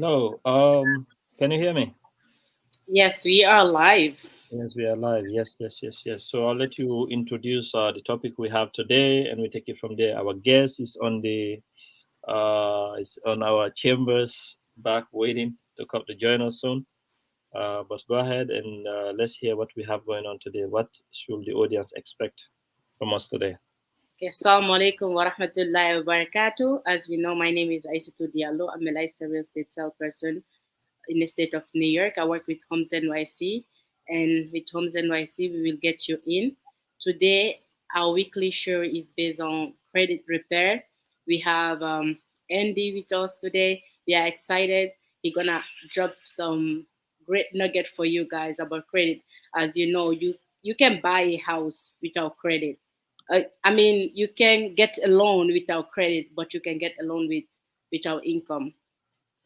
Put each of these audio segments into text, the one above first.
Hello. Can you hear me? Yes, we are live. Yes, we are live. Yes, yes, yes, yes. So I'll let you introduce the topic we have today, and we take it from there. Our guest is on our chambers back waiting to come to join us soon. But go ahead and let's hear what we have going on today. What should the audience expect from us today? Okay, Assalamu alaikum wa rahmatullahi wa barakatuh. As we know, my name is Aissatou Diallo. I'm a licensed real estate salesperson in the state of New York. I work with Homes NYC, and with Homes NYC, we will get you in. Today, our weekly show is based on credit repair. We have Andy with us today. We are excited. He's gonna drop some great nugget for you guys about credit. As you know, you can buy a house without credit. I mean, you can get a loan without credit, but you can get a loan without income.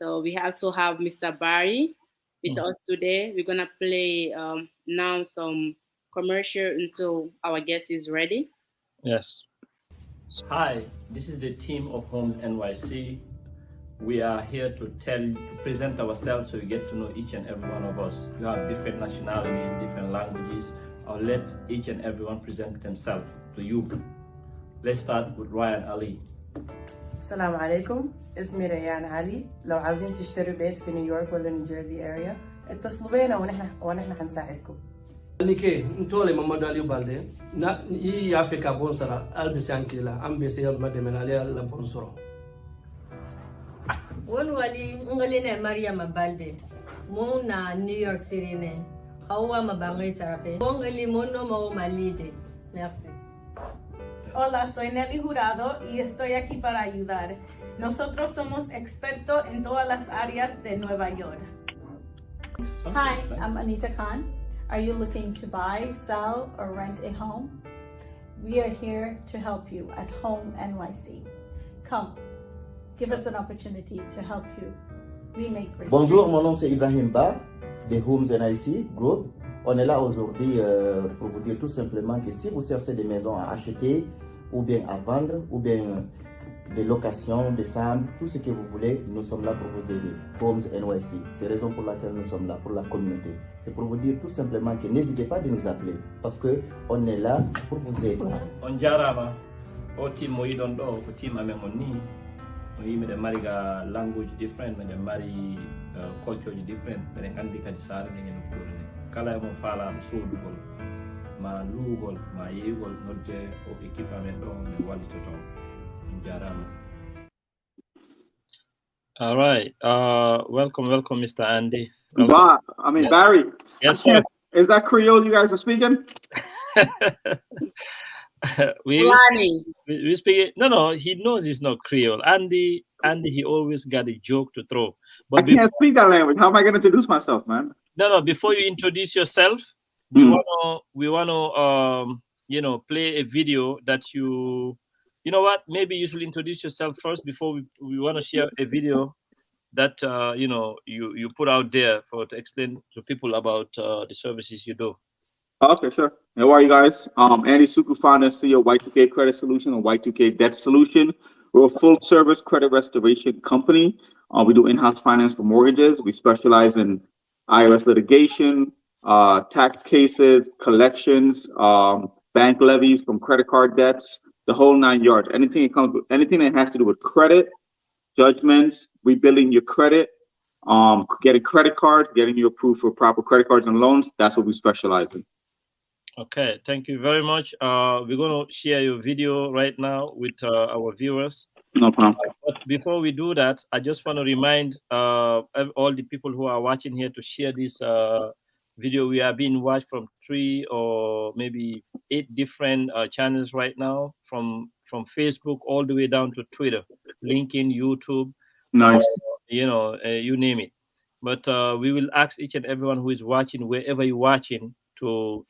So we also have Mr. Barry with Mhm. us today. We're gonna play now some commercial until our guest is ready. Yes. Hi, this is the team of Homes NYC. We are here to present ourselves so you get to know each and every one of us. You have different nationalities, different languages. I'll let each and everyone present themselves to you. Let's start with Ryan Ali. السلام عليكم، اسمي ريان علي. لو عاوزين تشتروا بيت في نيويورك ولا نيوجيرسي اريا اتصلوا بينا ونحن حنساعدكم. Nike ntole Mamadou Aliou Balde na yi Africa bonsara albisanki la ambisi ya mademena la bonsoro won wali ngaline Mariam Balde mo na New York City ne hawa mabangoy sarape mo ngali mo no mo malide. Merci. Hola, soy Nelly Jurado y estoy aquí para ayudar. Nosotros somos expertos en todas las áreas de Nueva York. Hi, I'm Anita Khan. Are you looking to buy, sell, or rent a home? We are here to help you at Home NYC. Come, give us an opportunity to help you. We make great. Bonjour, mon nom c'est Ibrahim Ba de Homes NYC Group. On est là aujourd'hui pour vous dire tout simplement que si vous cherchez des maisons à acheter ou bien à vendre ou bien des locations, des sambles, tout ce que vous voulez, nous sommes là pour vous aider. Homes NYC, c'est la raison pour laquelle nous sommes là, pour la communauté. C'est pour vous dire tout simplement que n'hésitez pas de nous appeler parce qu'on est là pour vous aider. On jarama o team mo yidon do ko team amen on ni o yimi de mari ga language different men de mari culture different men andi kadi sare ni no ko kala mo fala am sodugol ma lugol ma yegol nodde o équipe amen do ne wali to ton jarama. All right. Welcome, Mr. Andy. Barry. Yes, sir. Is that Creole you guys are speaking? we speak. No. He knows it's not Creole. Andy. He always got a joke to throw. But I can't speak that language. How am I going to introduce myself, man? No. Before you introduce yourself, we wanna play a video that you. You know what? Maybe you should introduce yourself first before we want to share a video that you put out there to explain to people about the services you do. Okay, sure. How are you guys? Andy Suku, founder and CEO of Y2K Credit Solution and Y2K Debt Solution. We're a full-service credit restoration company. We do in-house finance for mortgages. We specialize in IRS litigation, tax cases, collections, bank levies from credit card debts. The whole 9 yards. Anything that has to do with credit, judgments, rebuilding your credit, getting credit cards, getting you approved for proper credit cards and loans. That's what we specialize in. Okay, thank you very much. We're going to share your video right now with our viewers. No problem. But before we do that, I just want to remind all the people who are watching here to share this video. We are being watched from 3 or maybe 8 different channels right now, from Facebook all the way down to Twitter, LinkedIn, YouTube. Nice. You name it. But we will ask each and everyone who is watching, wherever you're watching, to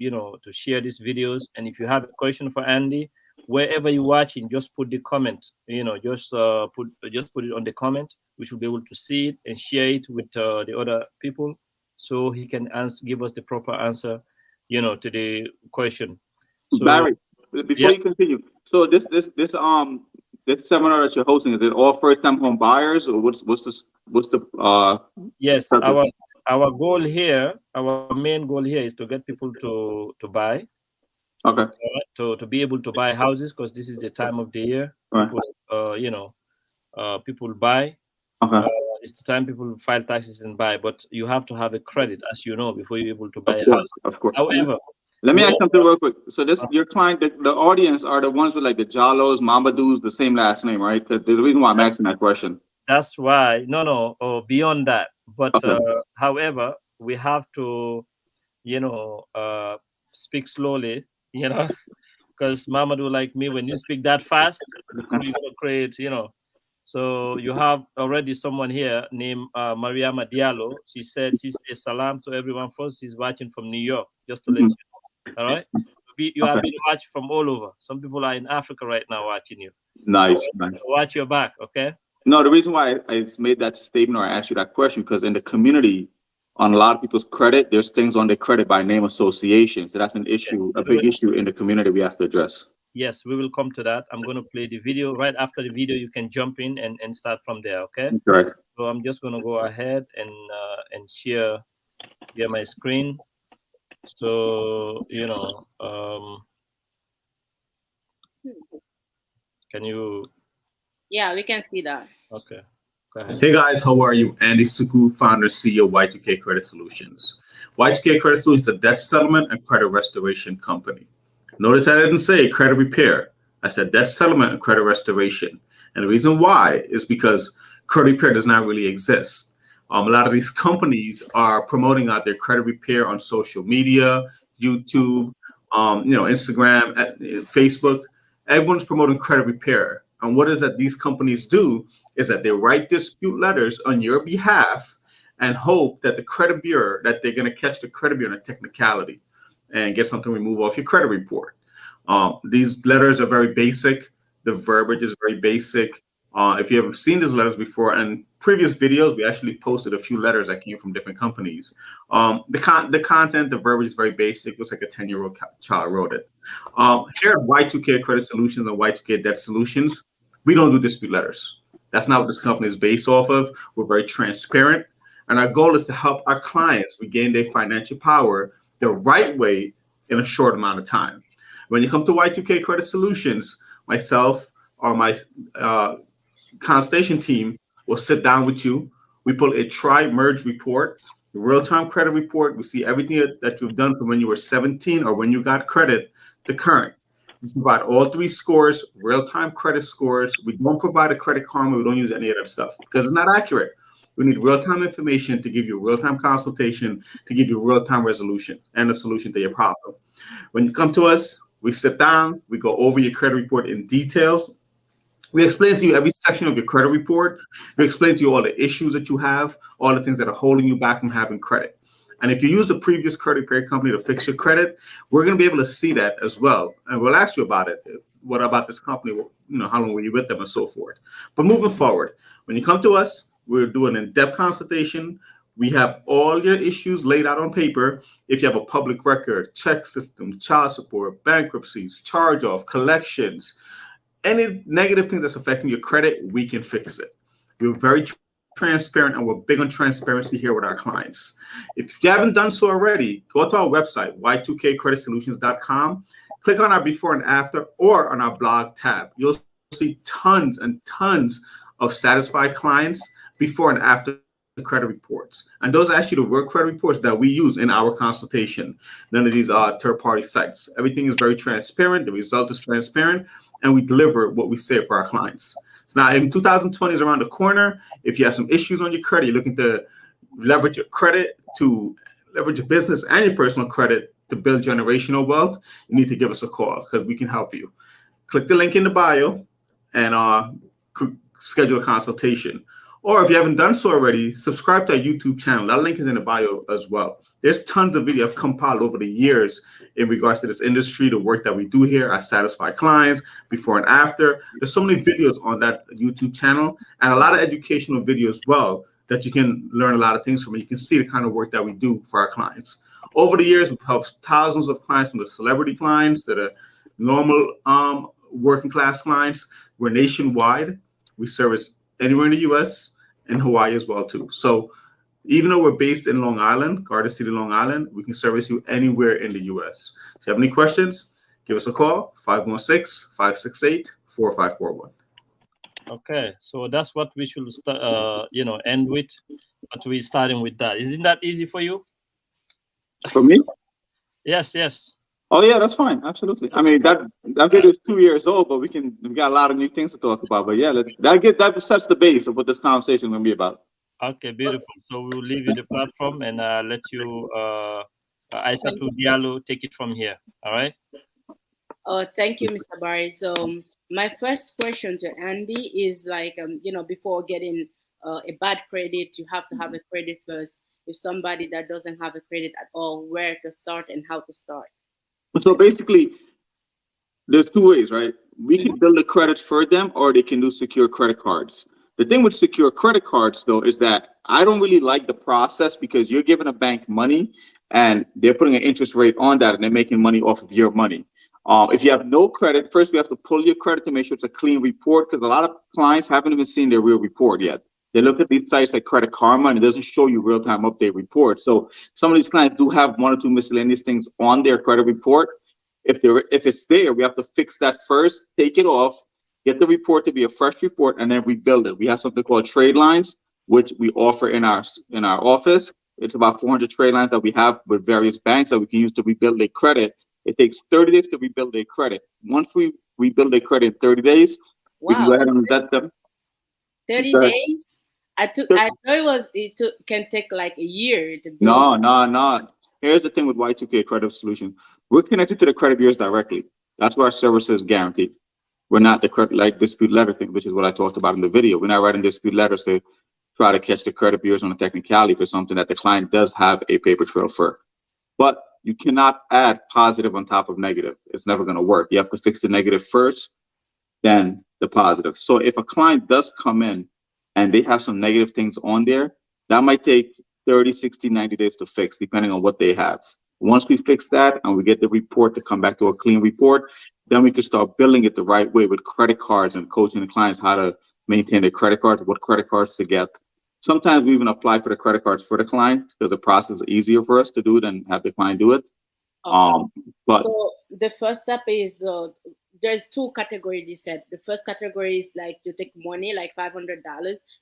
share these videos. And if you have a question for Andy, wherever you're watching, just put the comment. Just put it on the comment, which will be able to see it and share it with the other people, so he can give us the proper answer, to the question. So, Barry, before you continue, so this this seminar that you're hosting, is it all first-time home buyers, or what's the Yes, purpose? our goal here, our main goal here is to get people to buy. Okay. To be able to buy houses, because this is the time of the year. Right. People, people buy. Okay. It's the time people file taxes and buy, but you have to have a credit, as you know, before you're able to buy Of a house. course, of course. However, let me ask something real quick. So this, your client, the audience are the ones with like the Jalos, Mamadous, the same last name, right? Because the reason why I'm asking that question. That's why, or beyond that. But Okay. however, we have to, speak slowly, because Mamadou, like me, when you speak that fast, you're going to create, So you have already someone here named Mariama Diallo. She said she says salam to everyone first. She's watching from New York, just to let you know. All right? You have been watched from all over. Some people are in Africa right now watching you. Nice, So nice. watch your back, okay? No, the reason why I made that statement or I asked you that question, because in the community, on a lot of people's credit, there's things on their credit by name association. So that's an issue, a big issue in the community we have to address. Yes, we will come to that. I'm going to play the video. Right after the video, you can jump in and start from there, okay? Correct. So I'm just going to go ahead and share my screen. So, can you? Yeah, we can see that. Okay. Go ahead. Hey guys, how are you? Andy Suku, founder, CEO, Y2K Credit Solutions. Y2K Credit Solutions is a debt settlement and credit restoration company. Notice I didn't say credit repair. I said debt settlement and credit restoration. And the reason why is because credit repair does not really exist. A lot of these companies are promoting out their credit repair on social media, YouTube, Instagram, Facebook. Everyone's promoting credit repair. And what is that these companies do is that they write dispute letters on your behalf and hope that the credit bureau, that they're going to catch the credit bureau in a technicality and get something removed off your credit report. These letters are very basic. The verbiage is very basic. If you have seen these letters before, and previous videos, we actually posted a few letters that came from different companies. The content, the verbiage is very basic. It looks like a 10-year-old child wrote it. Here at Y2K Credit Solutions and Y2K Debt Solutions, we don't do dispute letters. That's not what this company is based off of. We're very transparent. And our goal is to help our clients regain their financial power the right way in a short amount of time. When you come to Y2K Credit Solutions, myself or my consultation team will sit down with you. We pull a tri-merge report, a real-time credit report. We see everything that you've done from when you were 17 or when you got credit to current. We provide all three scores, real-time credit scores. We don't provide a credit karma. We don't use any of that stuff because it's not accurate. We need real-time information to give you a real-time consultation, to give you real-time resolution and a solution to your problem. When you come to us, we sit down, we go over your credit report in details. We explain to you every section of your credit report. We explain to you all the issues that you have, all the things that are holding you back from having credit. And if you use the previous credit repair company to fix your credit, we're going to be able to see that as well. And we'll ask you about it. What about this company? How long were you with them and so forth. But moving forward, when you come to us, we're doing an in-depth consultation. We have all your issues laid out on paper. If you have a public record, check system, child support, bankruptcies, charge-off, collections, any negative thing that's affecting your credit, we can fix it. We're very transparent, and we're big on transparency here with our clients. If you haven't done so already, go to our website, y2kcreditsolutions.com. Click on our before and after or on our blog tab. You'll see tons and tons of satisfied clients before and after the credit reports. And those are actually the real credit reports that we use in our consultation. None of these are third-party sites. Everything is very transparent. The result is transparent, and we deliver what we say for our clients. So now in 2020 is around the corner. If you have some issues on your credit, you're looking to leverage your credit, to leverage your business and your personal credit to build generational wealth, you need to give us a call because we can help you. Click the link in the bio and schedule a consultation. Or if you haven't done so already, subscribe to our YouTube channel. That link is in the bio as well. There's tons of videos I've compiled over the years in regards to this industry, the work that we do here, our satisfied clients, before and after. There's so many videos on that YouTube channel and a lot of educational videos as well that you can learn a lot of things from. You can see the kind of work that we do for our clients. Over the years, we've helped thousands of clients, from the celebrity clients to the normal working class clients, We're nationwide. We service anywhere in the U.S. and Hawaii as well too. So even though we're based in Long Island, Garden City, Long Island, we can service you anywhere in the U.S. If you have any questions, give us a call, 516-568-4541. Okay, so that's what we should start, end with. But we're starting with that. Isn't that easy for you? For me? Yes. Oh yeah, that's fine. Absolutely. I mean, that video is 2 years old, but we got a lot of new things to talk about. But yeah, that sets the base of what this conversation is going to be about. Okay, beautiful. So we'll leave you the platform and let you, Aissatou Diallo, take it from here. All right. Thank you, Mr. Barry. So my first question to Andy is like, before getting a bad credit, you have to have a credit first. If somebody that doesn't have a credit at all, where to start and how to start? So basically, there's two ways, right? We can build a credit for them, or they can do secure credit cards. The thing with secure credit cards, though, is that I don't really like the process because you're giving a bank money and they're putting an interest rate on that and they're making money off of your money. If you have no credit, first we have to pull your credit to make sure it's a clean report, because a lot of clients haven't even seen their real report yet. They look at these sites like Credit Karma and it doesn't show you real-time update report. So some of these clients do have one or two miscellaneous things on their credit report. If it's there, we have to fix that first, take it off, get the report to be a fresh report, and then rebuild it. We have something called trade lines, which we offer in our office. It's about 400 trade lines that we have with various banks that we can use to rebuild their credit. It takes 30 days to rebuild their credit. Once we rebuild their credit in 30 days, we can go ahead and vet them. 30 days? I thought it can take like a year to build. No. Here's the thing with Y2K Credit Solution. We're connected to the credit bureaus directly. That's where our service is guaranteed. We're not the credit like dispute letter thing, which is what I talked about in the video. We're not writing dispute letters to try to catch the credit bureaus on a technicality for something that the client does have a paper trail for. But you cannot add positive on top of negative. It's never going to work. You have to fix the negative first, then the positive. So if a client does come in and they have some negative things on there, that might take 30, 60, 90 days to fix, depending on what they have. Once we fix that and we get the report to come back to a clean report, then we can start building it the right way with credit cards and coaching the clients how to maintain their credit cards, what credit cards to get. Sometimes we even apply for the credit cards for the client because the process is easier for us to do than have the client do it. Okay. But so the first step is there's two categories you said. The first category is like you take money, like $500,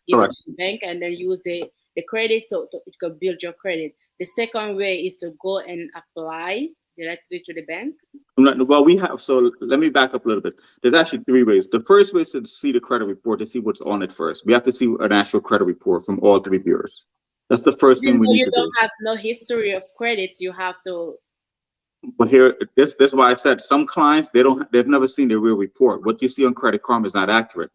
give it to the bank, and then use the credit so you can build your credit. The second way is to go and apply directly to the bank. Well, so let me back up a little bit. There's actually three ways. The first way is to see the credit report, to see what's on it first. We have to see an actual credit report from all three bureaus. That's the first thing we need to do. You don't have no history of credit, you have to. But here, this is why I said some clients, they've never seen their real report. What you see on Credit Karma is not accurate.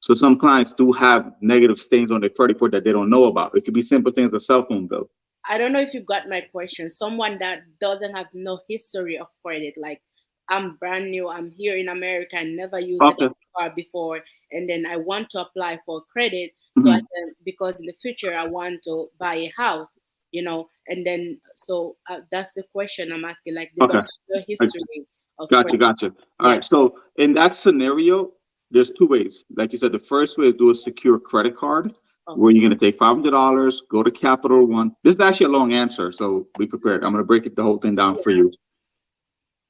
So some clients do have negative stains on their credit report that they don't know about. It could be simple things, a cell phone bill. I don't know if you got my question. Someone that doesn't have no history of credit, like I'm brand new, I'm here in America, I never used a car before, and then I want to apply for credit so I can, because in the future I want to buy a house, and then so that's the question I'm asking, like they don't have no history of credit. Gotcha. All right. So in that scenario, there's two ways. Like you said, the first way is do a secure credit card. Where you're going to take $500, go to Capital One. This is actually a long answer, so be prepared. I'm going to break the whole thing down for you.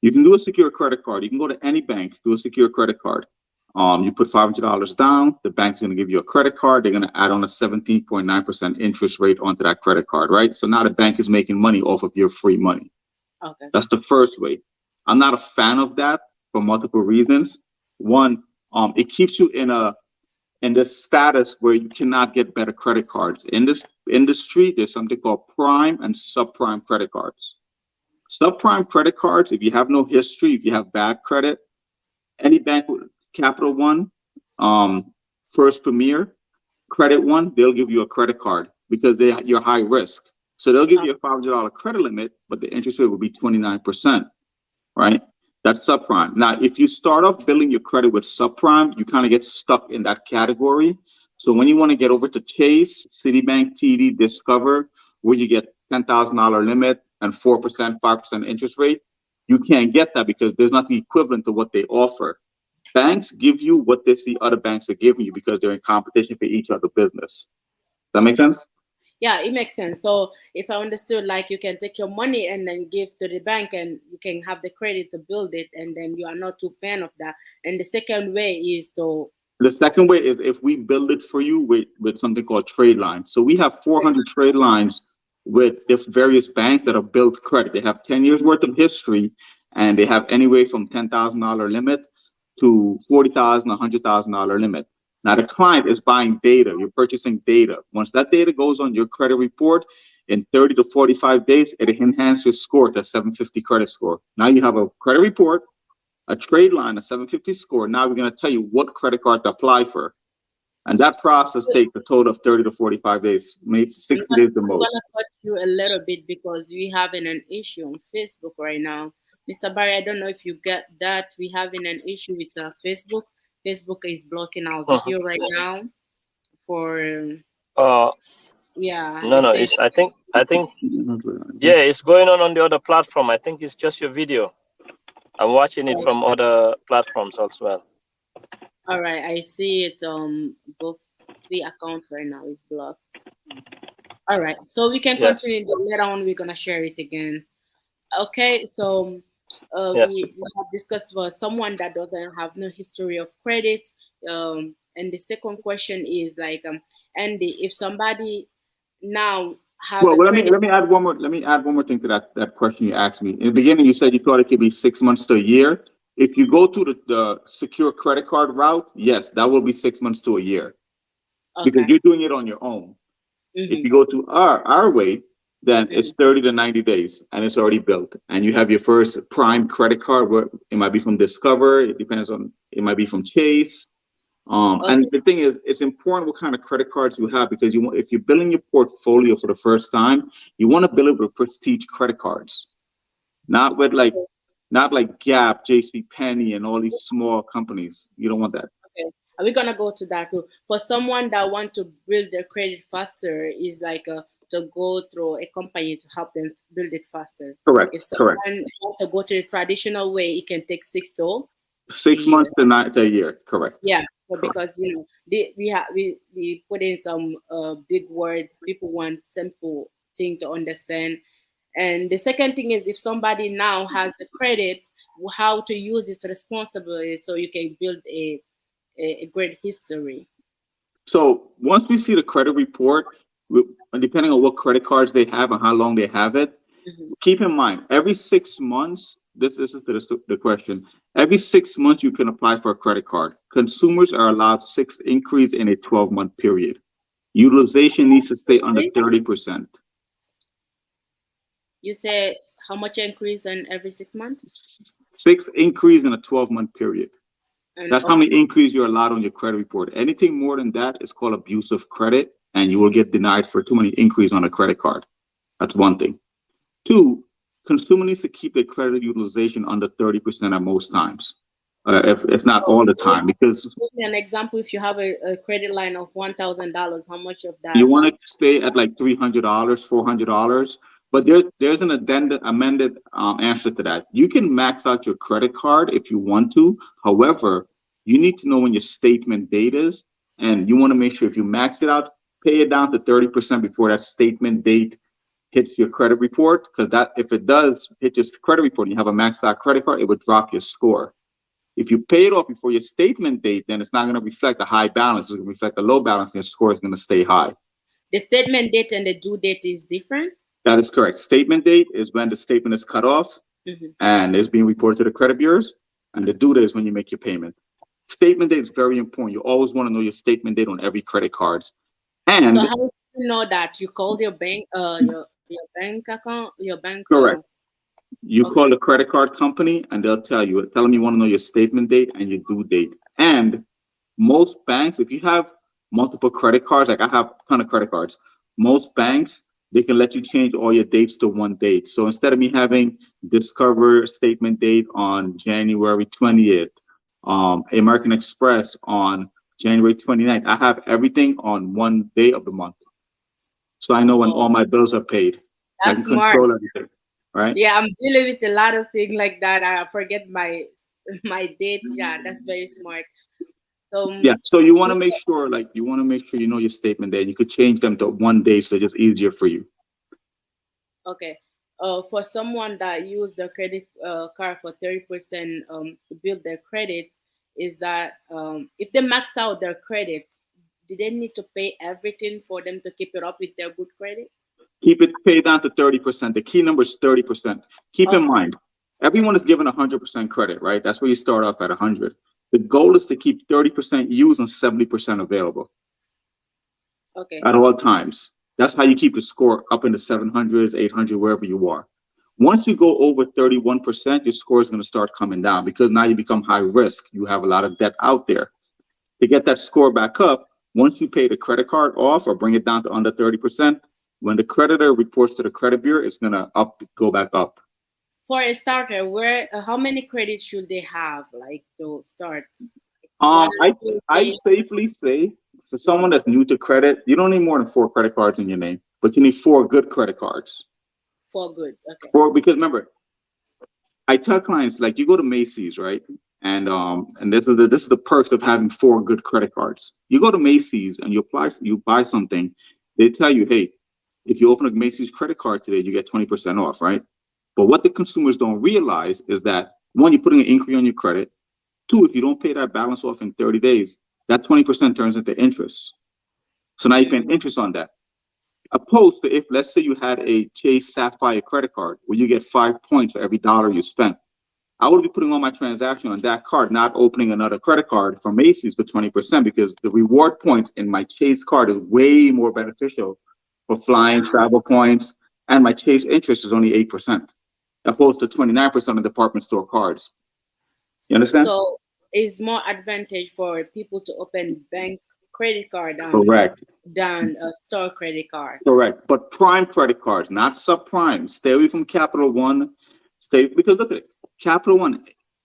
You can do a secure credit card. You can go to any bank, do a secure credit card. You put $500 down. The bank's going to give you a credit card. They're going to add on a 17.9% interest rate onto that credit card, right? So now the bank is making money off of your free money. Okay. That's the first way. I'm not a fan of that for multiple reasons. One, it keeps you in this status where you cannot get better credit cards. In this industry, there's something called prime and subprime credit cards. Subprime credit cards, if you have no history, if you have bad credit, any bank, Capital One, First Premier, Credit One, they'll give you a credit card because you're high risk. So they'll give you a $500 credit limit, but the interest rate will be 29%, right? That's subprime. Now, if you start off building your credit with subprime, you kind of get stuck in that category. So when you want to get over to Chase, Citibank, TD, Discover, where you get $10,000 limit and 4%, 5% interest rate, you can't get that because there's not the equivalent to what they offer. Banks give you what they see other banks are giving you because they're in competition for each other business. Does that make sense? Yeah, it makes sense. So if I understood, like you can take your money and then give to the bank and you can have the credit to build it, and then you are not too fan of that. And the second way is to The second way is if we build it for you with something called trade lines. So we have 400 trade lines with various banks that have built credit. They have 10 years worth of history, and they have anywhere from $10,000 limit to $40,000, $100,000 limit. Now the client is buying data. You're purchasing data. Once that data goes on your credit report, in 30 to 45 days, it enhances your score to 750 credit score. Now you have a credit report, a trade line, a 750 score. Now we're going to tell you what credit card to apply for. And that process takes a total of 30 to 45 days, maybe 60 days the most. I'm going to cut you a little bit because we're having an issue on Facebook right now. Mr. Barry, I don't know if you get that. We're having an issue with Facebook. Facebook is blocking our video right now for yeah. No, it's I think yeah, it's going on the other platform. I think it's just your video. I'm watching it from other platforms as well. All right, I see it. Both the accounts right now is blocked. All right, so we can continue. Later on, we're gonna share it again. Okay, so we have discussed for someone that doesn't have no history of credit. And the second question is like, Andy, if somebody now have let me add one more thing to that question you asked me. In the beginning, you said you thought it could be 6 months to a year. If you go to the secure credit card route, yes, that will be 6 months to a year, because you're doing it on your own. If you go to our way, then it's 30 to 90 days and it's already built. And you have your first prime credit card, where it might be from Discover, it depends on, it might be from Chase. And the thing is, it's important what kind of credit cards you have, because if you're building your portfolio for the first time, you want to build it with prestige credit cards, not like Gap, JCPenney, and all these small companies. You don't want that. Okay, we're gonna go to that too. For someone that want to build their credit faster, is like to go through a company to help them build it faster. Correct. If someone wants to go to the traditional way, it can take 6 months to a year. Correct. Yeah, because we put in some big word. People want simple thing to understand. And the second thing is, if somebody now has the credit, how to use it responsibly so you can build a great history. So once we see the credit report, depending on what credit cards they have and how long they have it, keep in mind, every 6 months, this is the question, every 6 months you can apply for a credit card. Consumers are allowed 6 increase in a 12-month period. Utilization needs to stay under 30%. You say how much increase in every 6 months? 6 increase in a 12-month period. And that's how many increase you're allowed on your credit report. Anything more than that is called abusive credit, and you will get denied for too many increase on a credit card. That's one thing. 2, consumer needs to keep their credit utilization under 30% at most times, if it's not all the time. Because give me an example. If you have a credit line of $1,000, how much of that? You want to stay at like $300, $400. But there's an amended answer to that. You can max out your credit card if you want to. However, you need to know when your statement date is, and you want to make sure if you max it out, pay it down to 30% before that statement date hits your credit report. Because that, if it does hit your credit report and you have a maxed out credit card, it would drop your score. If you pay it off before your statement date, then it's not going to reflect a high balance. It's going to reflect a low balance, and your score is going to stay high. The statement date and the due date is different? That is correct. Statement date is when the statement is cut off and is being reported to the credit bureaus, and the due date is when you make your payment. Statement date is very important. You always want to know your statement date on every credit card. And so how do you know that? You called your bank, your bank account, your bank. Correct. You call the credit card company and they'll tell them you want to know your statement date and your due date. And most banks, if you have multiple credit cards, like I have a ton of credit cards, most banks, they can let you change all your dates to one date. So instead of me having Discover statement date on January 20th, American Express on January 29th, I have everything on one day of the month. So I know when all my bills are paid. That's I can smart. control everything, right? Yeah, I'm dealing with a lot of things like that. I forget my my dates. Yeah, that's very smart. So Yeah, so you want to make sure, like, you know your statement there. You could change them to one day, so it's just easier for you. okay. For someone that use the credit card for 30% to build their credit, is that if they max out their credit, do they need to pay everything for them to keep it up with their good credit? Keep it paid down to 30%. The key number is 30%. Keep in mind, everyone is given 100% credit, right? That's where you start off at 100. The goal is to keep 30% used and 70% available. Okay. At all times. That's how you keep the score up in the 700s, 800, wherever you are. Once you go over 31%, your score is going to start coming down because now you become high risk. You have a lot of debt out there. To get that score back up, once you pay the credit card off or bring it down to under 30%, when the creditor reports to the credit bureau, it's going to go back up. For a starter, how many credits should they have, like, to start? I safely say, for someone that's new to credit, you don't need more than 4 credit cards in your name, but you need 4 good credit cards. 4 good, okay. Because remember, I tell clients, like, you go to Macy's, right? And this is the perks of having 4 good credit cards. You go to Macy's and you buy something, they tell you, hey, if you open a Macy's credit card today, you get 20% off, right? But what the consumers don't realize is that, 1, you're putting an inquiry on your credit. 2, if you don't pay that balance off in 30 days, that 20% turns into interest. So now you're paying interest on that. Opposed to if, let's say you had a Chase Sapphire credit card where you get 5 points for every dollar you spent. I would be putting all my transaction on that card, not opening another credit card from Macy's for 20% because the reward points in my Chase card is way more beneficial for flying, travel points, and my Chase interest is only 8%, opposed to 29% of department store cards. You understand? So it's more advantage for people to open bank credit card than a store credit card. Correct. But prime credit cards, not subprime. Stay away from Capital One. Because look at it. Capital One,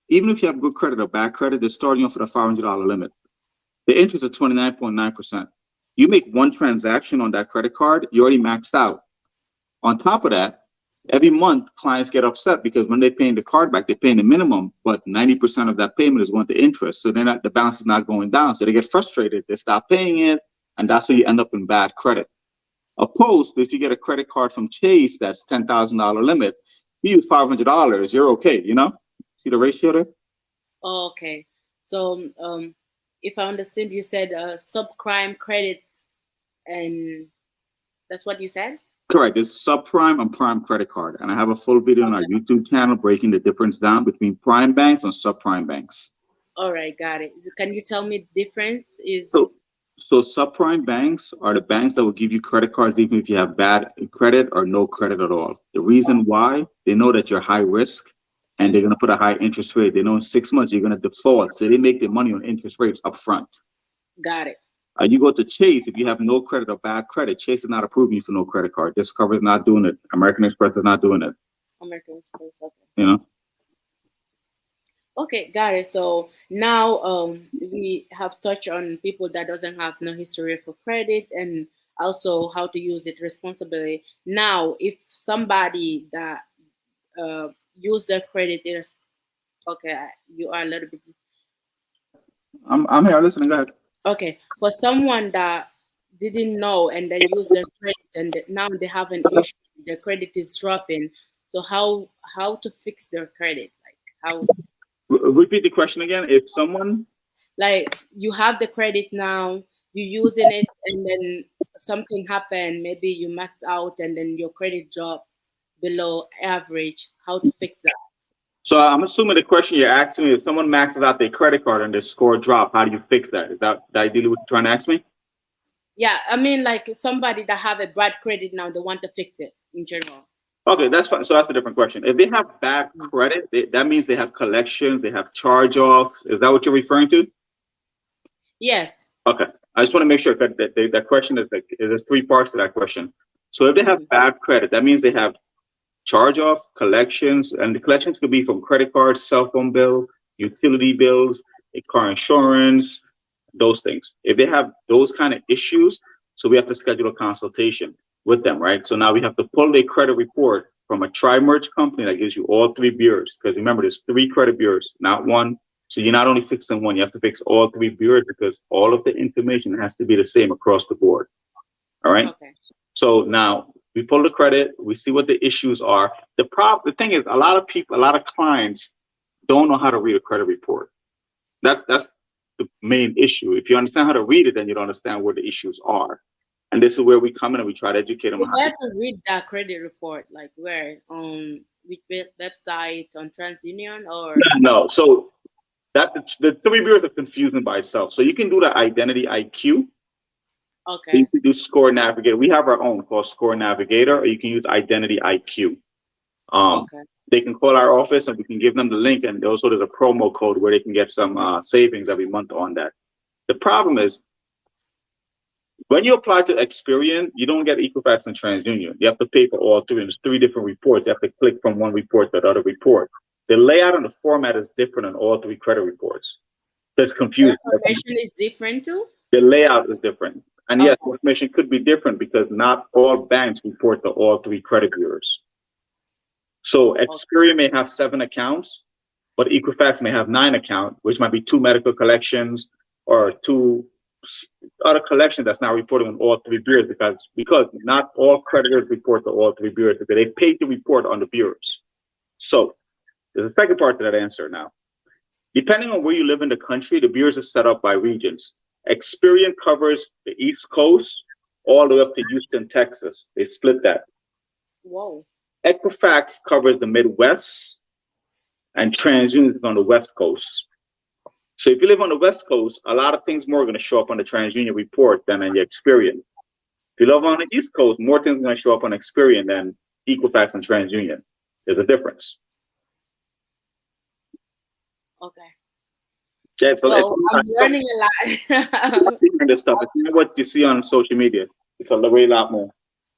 even if you have good credit or bad credit, they're starting off with a $500 limit. The interest is 29.9%. You make one transaction on that credit card, you already maxed out. On top of that, every month clients get upset because when they're paying the card back, they're paying the minimum, but 90% of that payment is going to interest. So the balance is not going down. So they get frustrated. They stop paying it. And that's where you end up in bad credit. Opposed to if you get a credit card from Chase, that's $10,000 limit. You use $500, you're okay. You know, see the ratio there? Okay. So if I understand, you said subprime credit, and that's what you said? Correct. It's subprime and prime credit card. And I have a full video on our YouTube channel breaking the difference down between prime banks and subprime banks. All right, got it. Can you tell me the difference? So subprime banks are the banks that will give you credit cards even if you have bad credit or no credit at all. The reason why, they know that you're high risk and they're going to put a high interest rate. They know in 6 months you're going to default. So they make their money on interest rates up front. Got it. You go to Chase, if you have no credit or bad credit, Chase is not approving you for no credit card. Discover is not doing it. American Express is not doing it. American Express, okay. You know? Okay, got it. So now we have touched on people that doesn't have no history for credit and also how to use it responsibly. Now, if somebody that use their credit is okay, you are a little bit. I'm here listening. Go ahead. Okay, for someone that didn't know and they use their credit and now they have an issue, their credit is dropping. So how to fix their credit? Like how? Repeat the question again. If someone, like, you have the credit now, you're using it, and then something happened, maybe you messed out, and then your credit dropped below average. How to fix that? So I'm assuming the question you're asking me, if someone maxes out their credit card and their score drop, how do you fix that? Is that ideally what you're trying to ask me? Yeah, I mean, like somebody that have a bad credit now, they want to fix it in general. Okay, that's fine. So that's a different question. If they have bad credit, that means they have collections, they have charge-offs. Is that what you're referring to? Yes. Okay. I just want to make sure that that question is like, there's 3 parts to that question. So if they have bad credit, that means they have charge-off, collections, and the collections could be from credit cards, cell phone bill, utility bills, car insurance, those things. If they have those kind of issues, so we have to schedule a consultation with them, right? So now we have to pull their credit report from a tri-merge company that gives you all 3 bureaus. Because remember, there's 3 credit bureaus, not one. So you're not only fixing one, you have to fix all 3 bureaus because all of the information has to be the same across the board. All right. Okay. So now we pull the credit, we see what the issues are. The thing is, a lot of clients don't know how to read a credit report. That's the main issue. If you understand how to read it, then you don't understand where the issues are. And this is where we come in and we try to educate them. You have to read that credit report, like where, on which website, on TransUnion or? No. So that the 3 bureaus are confusing by itself. So you can do the Identity IQ. Okay. You can do Score Navigator. We have our own called Score Navigator, or you can use Identity IQ. Okay. They can call our office and we can give them the link, and also there's a promo code where they can get some savings every month on that. The problem is, when you apply to Experian, you don't get Equifax and TransUnion. You have to pay for all 3, and there's 3 different reports. You have to click from one report to the other report. The layout and the format is different on all 3 credit reports. That's confusing. The information is different too? The layout is different. And yes, information could be different because not all banks report to all 3 credit bureaus. So Experian may have 7 accounts, but Equifax may have 9 accounts, which might be 2 medical collections or 2 other collections that's not reporting on all 3 bureaus because not all creditors report to all 3 bureaus because they pay to report on the bureaus. So there's a second part to that answer now. Depending on where you live in the country, the bureaus are set up by regions. Experian covers the East Coast all the way up to Houston, Texas. They split that. Whoa. Equifax covers the Midwest, and TransUnion is on the West Coast. So if you live on the West Coast, a lot of things more are going to show up on the TransUnion report than on your Experian. If you live on the East Coast, more things are going to show up on Experian than Equifax and TransUnion. There's a difference. Okay. Yeah, so I'm learning a lot. This stuff. It's not what you see on social media. It's a way lot more.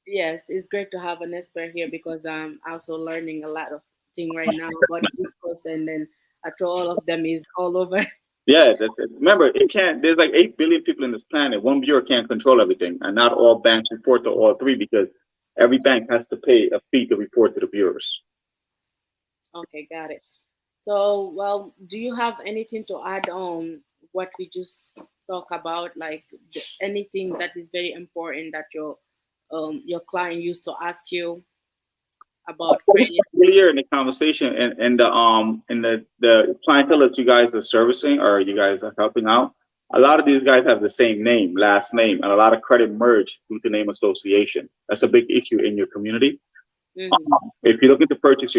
Yes, it's great to have an expert here because I'm also learning a lot of things right now about East Coast, and then after all of them is all over. Yeah, that's it. Remember, there's like 8 billion people in this planet. One bureau can't control everything, and not all banks report to all 3 because every bank has to pay a fee to report to the bureaus. Okay, got it. So, well, do you have anything to add on what we just talked about? Like anything that is very important that your client used to ask you about credit? Earlier in the conversation, and the clientele that you guys are servicing or you guys are helping out, a lot of these guys have the same name, last name, and a lot of credit merge due to name association. That's a big issue in your community. Mm-hmm. If you're looking to purchase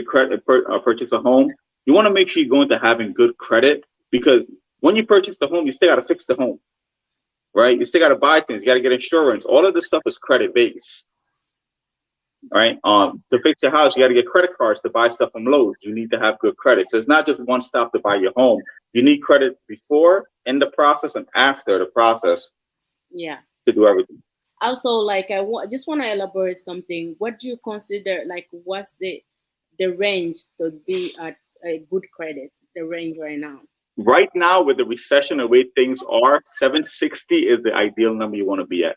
purchase a home, you want to make sure you're going to having good credit, because when you purchase the home, you still got to fix the home, right? You still got to buy things. You got to get insurance. All of this stuff is credit based, right? To fix your house, you got to get credit cards to buy stuff from Lowe's. You need to have good credit. So it's not just one stop to buy your home. You need credit before, in the process, and after the process. Yeah. To do everything. Also, like just want to elaborate something. What do you consider, like, what's the range to be at a good credit? The range right now. Right now, with the recession, the way things are, 760 is the ideal number you want to be at.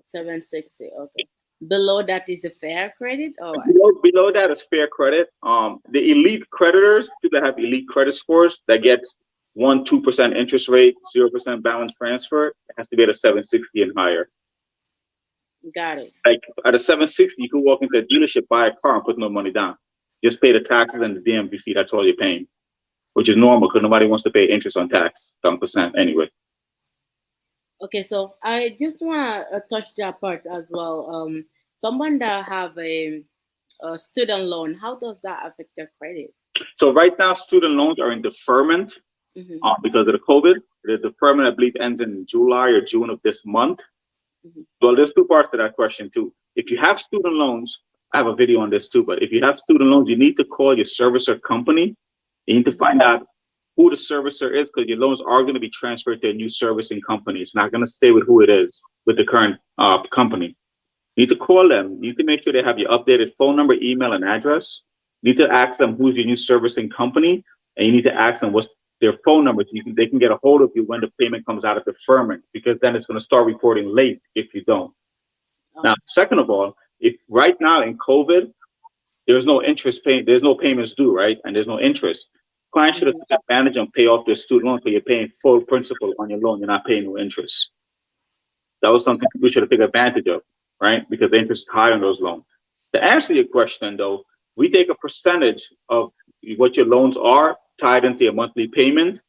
760, okay. Below that is a fair credit, or below that is fair credit. The elite creditors, people that have elite credit scores that gets 1-2% interest rate, 0% balance transfer, it has to be at a 760 and higher. Got it. Like at a 760, you can walk into a dealership, buy a car, and put no money down. Just pay the taxes and the DMV fee. That's all you're paying, which is normal because nobody wants to pay interest on tax, 7% anyway. Okay, so I just want to touch that part as well. Someone that have a student loan, how does that affect their credit? So right now, student loans are in deferment because of the COVID. The deferment, I believe, ends in July or June of this month. Well, there's 2 parts to that question too. If you have student loans, I have a video on this too, but if you have student loans, you need to call your servicer company. You need to find out who the servicer is, because your loans are going to be transferred to a new servicing company. It's not going to stay with who it is, with the current company. You need to call them. You need to make sure they have your updated phone number, email, and address. You need to ask them who's your new servicing company, and you need to ask them what's their phone number so they can get a hold of you when the payment comes out of deferment, because then it's going to start reporting late if you don't. Now, second of all, if right now in COVID, there's no interest paying, there's no payments due, right? And there's no interest. Clients should have taken advantage and pay off their student loan because you're paying full principal on your loan. You're not paying no interest. That was something we should have taken advantage of, right? Because the interest is high on those loans. To answer your question, though, we take a percentage of what your loans are tied into your monthly payment,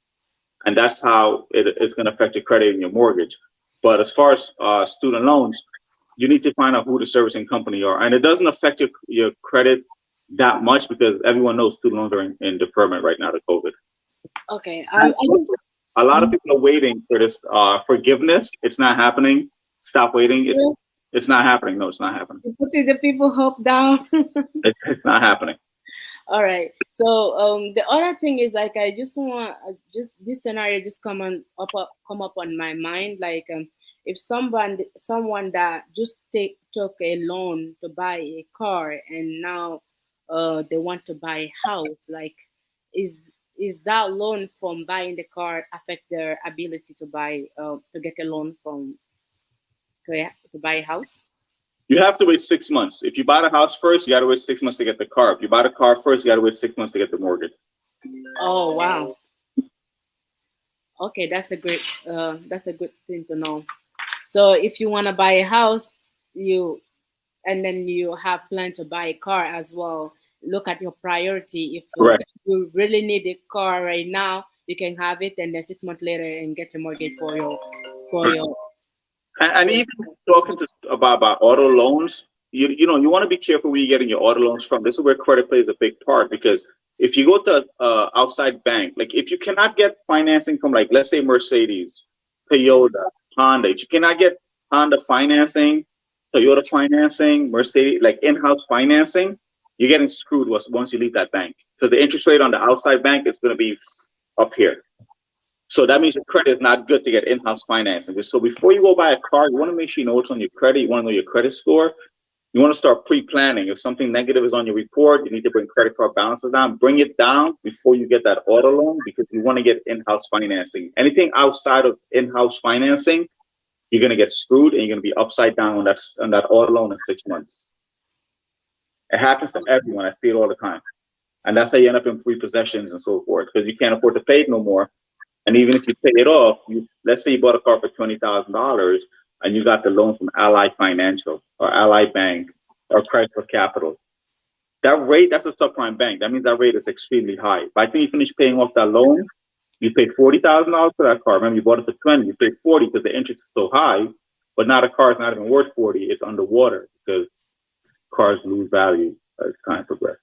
and that's how it's going to affect your credit and your mortgage. But as far as student loans, you need to find out who the servicing company are, and it doesn't affect your credit that much because everyone knows student loans are in deferment right now to COVID. Okay. A lot of people are waiting for this forgiveness. It's not happening. Stop waiting. It's not happening. No, it's not happening. Putting the people hope down. It's not happening. All right. So the other thing is like I just want this scenario just come up on my mind. Like if someone that just took a loan to buy a car and now they want to buy a house, like is that loan from buying the car affect their ability to buy to get a loan to buy a house? You have to wait 6 months. If you buy the house first, you got to wait 6 months to get the car. If you buy the car first, you got to wait 6 months to get the mortgage. Oh wow. Okay, that's a good thing to know. So if you want to buy a house, and then you have planned to buy a car as well, look at your priority. If you really need a car right now, you can have it, and then 6 months later and get a mortgage for your. And even talking about auto loans, you want to be careful where you're getting your auto loans from. This is where credit plays a big part, because if you go to outside bank, like if you cannot get financing from, like, let's say Mercedes, Toyota, Honda, if you cannot get Honda financing, Toyota financing, Mercedes, like in-house financing, you're getting screwed once you leave that bank. So the interest rate on the outside bank is going to be up here. So that means your credit is not good to get in-house financing. So before you go buy a car, you want to make sure you know what's on your credit. You want to know your credit score. You want to start pre-planning. If something negative is on your report, you need to bring credit card balances down. Bring it down before you get that auto loan, because you want to get in-house financing. Anything outside of in-house financing, you're going to get screwed and you're going to be upside down on that auto loan in 6 months. It happens to everyone. I see it all the time. And that's how you end up in repossessions and so forth, because you can't afford to pay it no more. And even if you pay it off, let's say you bought a car for $20,000 and you got the loan from Ally Financial or Ally Bank or Chrysler Capital. That rate, that's a subprime bank. That means that rate is extremely high. By the time you finish paying off that loan, you pay $40,000 for that car. Remember, you bought it for 20, you paid 40 because the interest is so high, but now the car is not even worth 40. It's underwater because cars lose value as time progresses.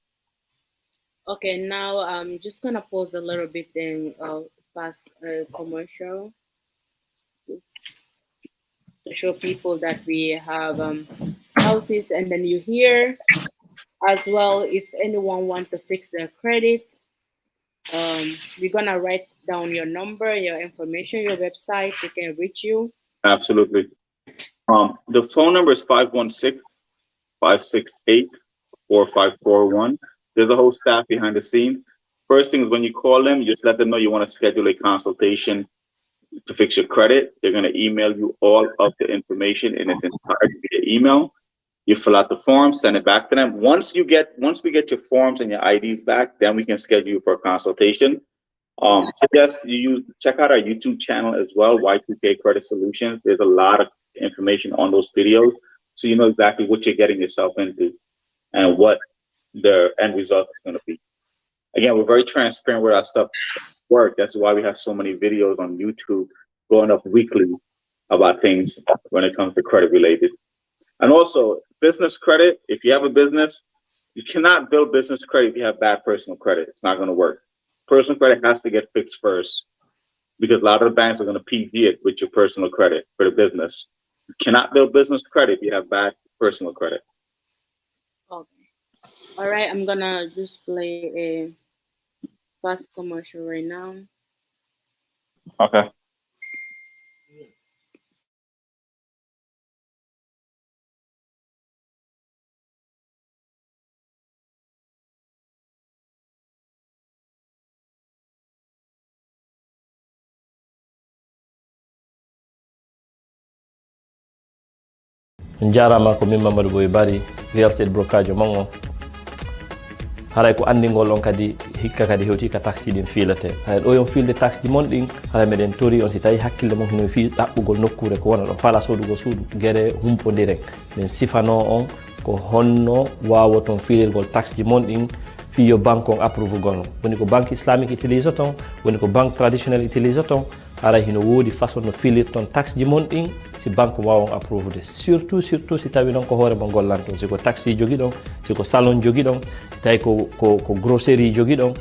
Okay, now I'm just gonna pause a little bit and past commercial just to show people that we have houses, and then you hear as well if anyone wants to fix their credit. We're gonna write down your number, your information, your website. They can reach you. Absolutely. The phone number is 516-568-4541. There's a whole staff behind the scene. First thing is when you call them, you just let them know you want to schedule a consultation to fix your credit. They're going to email you all of the information in its entirety via email. You fill out the form, send it back to them. Once we get your forms and your IDs back, then we can schedule you for a consultation. Suggest you check out our YouTube channel as well, Y2K Credit Solutions. There's a lot of information on those videos, so you know exactly what you're getting yourself into and what the end result is going to be. Again, we're very transparent with our stuff work. That's why we have so many videos on YouTube going up weekly about things when it comes to credit related. And also business credit. If you have a business, you cannot build business credit if you have bad personal credit. It's not going to work. Personal credit has to get fixed first, because a lot of the banks are going to PG it with your personal credit for the business. You cannot build business credit if you have bad personal credit. Okay. All right, I'm gonna just play a fast commercial right now. Okay. Jarama ko min Mamadou Boye Bari real estate brokerage mongo haray ko andingol on kadi hikka kadi hewti ka tax din filate hay do yon filde tax di mon din haray meden tori on si tay hakkille mon hino fi dabbugol nokkure ko wona don fala sodugo suudu gere humpodire men sifano on ko honno wawoton filirgol tax di mon din fi yo banque on approuve gon woni ko banque islamique utilise ton woni ko banque traditionnelle utilise ton haray hino wodi façon no filir ton tax di mon din si banque wawon approuve de surtout si tawi non ko hore mo gollanto si ko taxi jogi don si ko salon jogi don tay ko grocery jogi don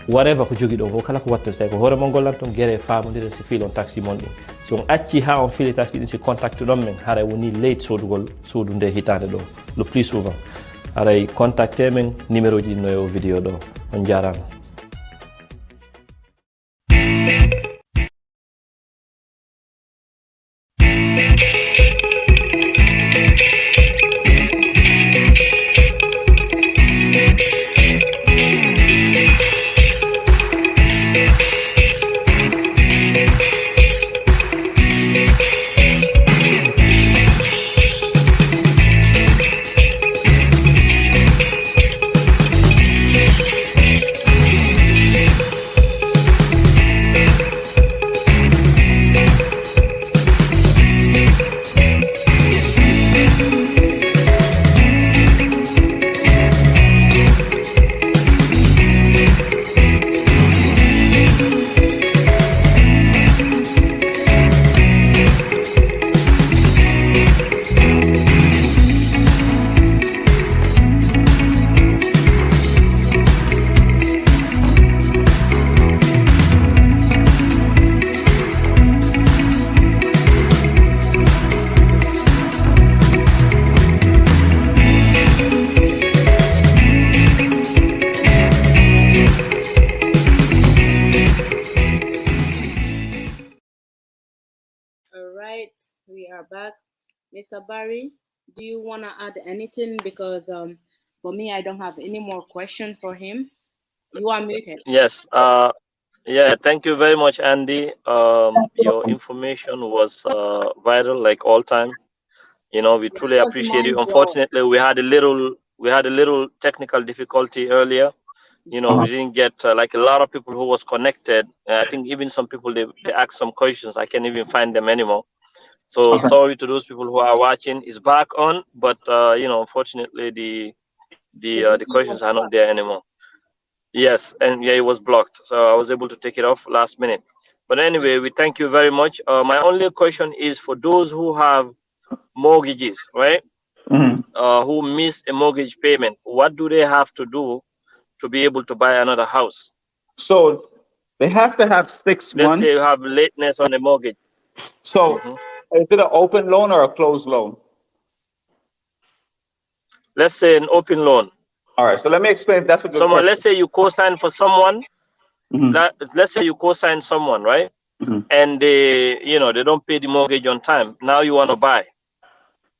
whatever ko jogi don ko kala ko watte tay ko hore mo gollanto gere famodire si filon taxi mon din so on acci ha on fili taxi din si contact don men haray woni late sodugol sodu nde hitande do le plus souvent haray contacter men numéro ji no yo video do on jarama. We are back. Mr. Barry, do you want to add anything? Because for me, I don't have any more questions for him. You are muted. Yes. Yeah. Thank you very much, Andy. Your information was vital, like all time. You know, we truly appreciate you. Unfortunately, we had a little technical difficulty earlier. You know, we didn't get like a lot of people who was connected. I think even some people they asked some questions. I can't even find them anymore. So sorry to those people who are watching. It's back on, but you know, unfortunately, the questions are not there anymore. Yes, and yeah, it was blocked, so I was able to take it off last minute. But anyway, we thank you very much. My only question is for those who have mortgages, right? Who miss a mortgage payment. What do they have to do to be able to buy another house? So they have to have 6 months. Let's say you have lateness on the mortgage. So is it an open loan or a closed loan? Let's say an open loan. All right. So let me explain. That's a good someone. question. Let's say you co-sign for someone. Let's say you co-sign someone, right? And they, you know, they don't pay the mortgage on time. Now you want to buy.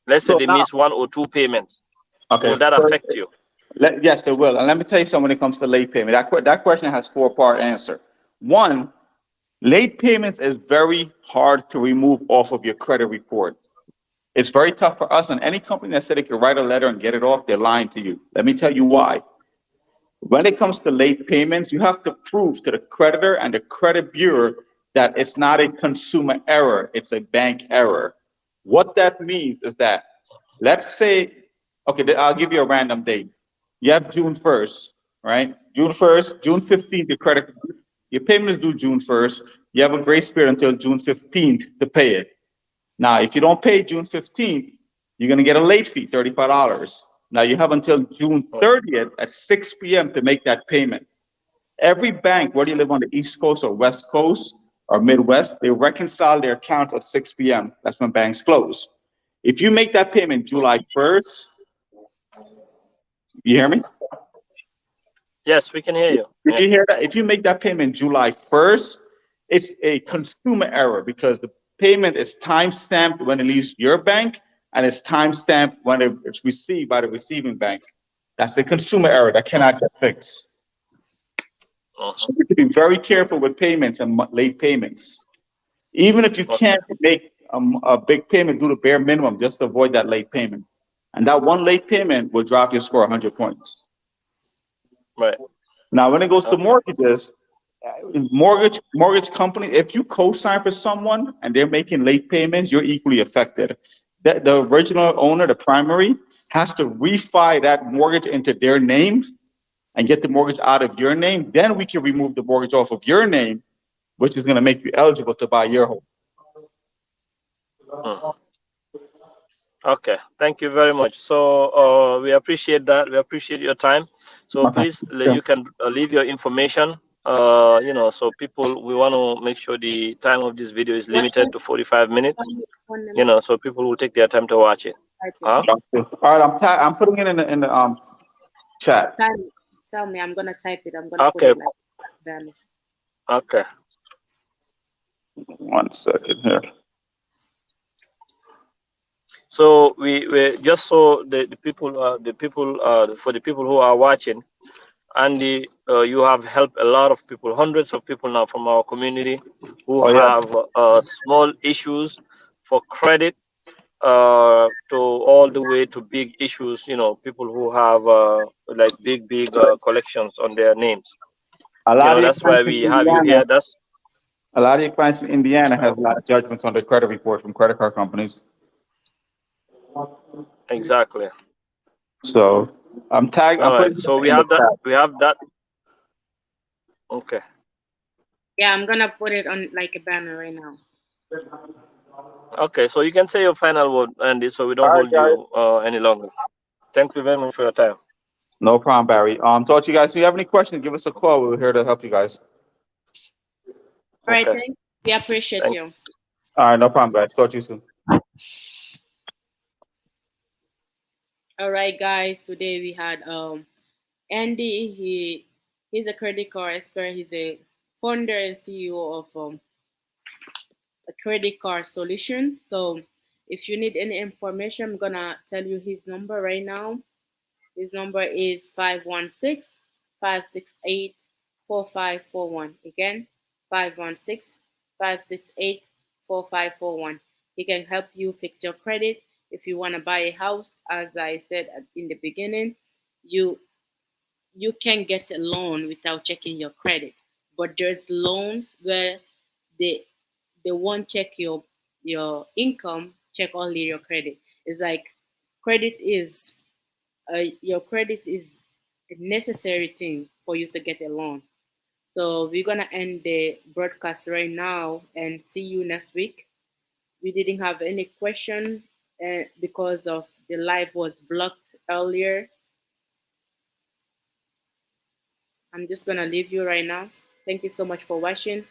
Let's say they miss 1 or 2 payments. Okay. Will that affect you? Yes, it will. And let me tell you something when it comes to late payment. That question has 4-part answer. 1, late payments is very hard to remove off of your credit report. It's very tough for us, and any company that said it could write a letter and get it off, they're lying to you. Let me tell you why. When it comes to late payments, you have to prove to the creditor and the credit bureau that it's not a consumer error, it's a bank error. What that means is that, let's say, okay, I'll give you a random date. You have June 1st, right? June 1st, June 15th, your payment is due June 1st. You have a grace period until June 15th to pay it. Now, if you don't pay June 15th, you're going to get a late fee, $35. Now, you have until June 30th at 6 p.m. to make that payment. Every bank, whether you live on the East Coast or West Coast or Midwest, they reconcile their accounts at 6 p.m. That's when banks close. If you make that payment July 1st, you hear me? Yes, we can hear you. Did you hear that? If you make that payment July 1st, it's a consumer error because the payment is time-stamped when it leaves your bank and it's time-stamped when it's received by the receiving bank. That's a consumer error that cannot get fixed. So you have to be very careful with payments and late payments. Even if you can't make a big payment, do the bare minimum just to avoid that late payment. And that one late payment will drop your score 100 points. Right. Now, when it goes to Okay. mortgages, mortgage company, if you co-sign for someone and they're making late payments, you're equally affected. The original owner, the primary, has to refi that mortgage into their name and get the mortgage out of your name. Then we can remove the mortgage off of your name, which is going to make you eligible to buy your home. Okay, thank you very much. So we appreciate that. We appreciate your time. So please, you can leave your information. So people, we want to make sure the time of this video is limited to 45 minutes. So people will take their time to watch it. All right, I'm putting it in the chat. Tell me, I'm gonna type it. I'm gonna Okay. put it like that. Okay. 1 second here. So we just so the people for the people who are watching, Andy, you have helped a lot of people, hundreds of people now from our community who have small issues for credit, to all the way to big issues. People who have like big collections on their names. That's why we have you here. A lot of your clients in Indiana have a lot of judgments on their credit report from credit card companies. Exactly. So I'm tagged. All right. So we have that. We have that. Okay. Yeah, I'm gonna put it on like a banner right now. Okay. So you can say your final word, Andy, so we don't hold you any longer. Thank you very much for your time. No problem, Barry. Talk to you guys. If you have any questions, give us a call. We're here to help you guys. All right, thanks. We appreciate you. All right, no problem, guys. Talk to you soon. All right, guys. Today we had Andy. He's a credit card expert. He's a founder and CEO of a credit card solution. So if you need any information, I'm gonna tell you his number right now. His number is 516-568-4541. Again, 516-568-4541. He can help you fix your credit. If you want to buy a house, as I said in the beginning, you can get a loan without checking your credit. But there's loans where they won't check your income, check only your credit. It's like credit is your credit is a necessary thing for you to get a loan. So we're gonna end the broadcast right now and see you next week. We didn't have any question because of the live was blocked earlier. I'm just gonna leave you right now. Thank you so much for watching.